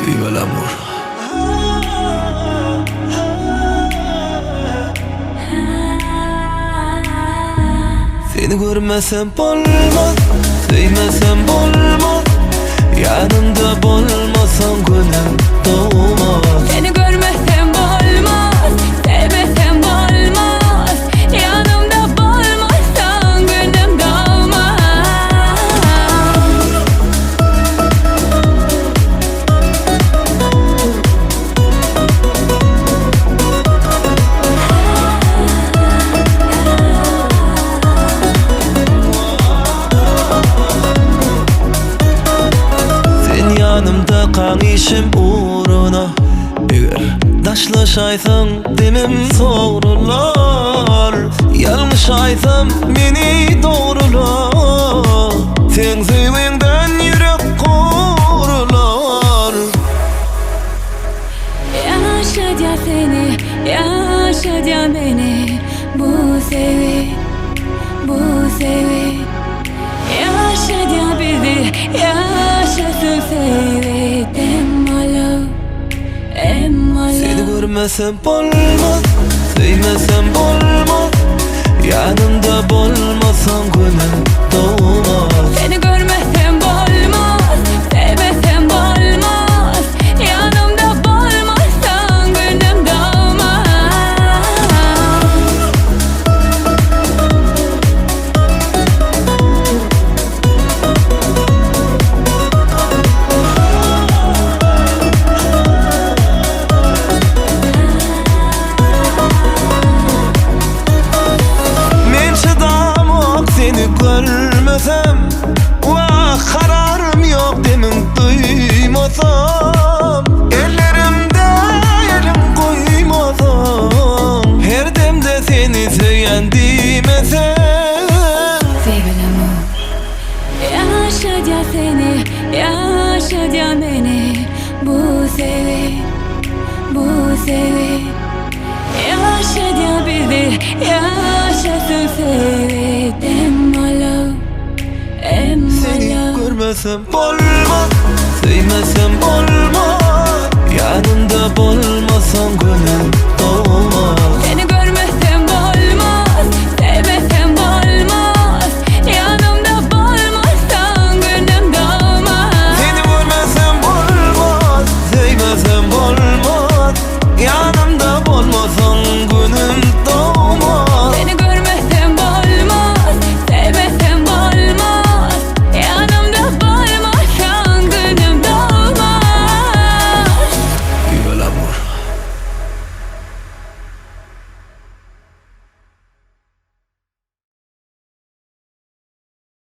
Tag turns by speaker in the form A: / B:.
A: Viva l'amor. Seni görmesem bolmaz, sevmesem bolmaz. Yanımda bolmasan gönlüm doğmaz.
B: Seni görmesem bolmaz, sevmesem bolmaz. Yanımda bolmazsan gönlüm doğmaz.
A: Sen yanımda kan işim uğruna. Eğer taşlaşaysan demem sorular. Yanlış aysam beni doğrular. Sen sevmenden yürek korular.
B: Yaşa seni, yaşa beni. Bu sevi, bu sevi. Yaşa bizi, yaşasın sevi.
A: Seni görmesem bolmaz, sevmesem bolmaz. Yanımda bolmasan gönlüm doğmaz.
B: Seni görmesem bolmaz, sevmesem bolmaz. Yanımda bolmazsan gönlüm doğmaz.
A: Men çıdamak seni görmesem. Vah kararım yok demin duymasam. Ellerimde elim koymasam. Her demde seni seven demesem.
B: Viva l'amor. Yaşa seni, yaşa beni. Bu sevi, bu sevi. Yaşa bizi, yaşasın sevi.
A: Seni görmesem bolmaz, sevmesem bolmaz. Yanımda bolmasan gönlüm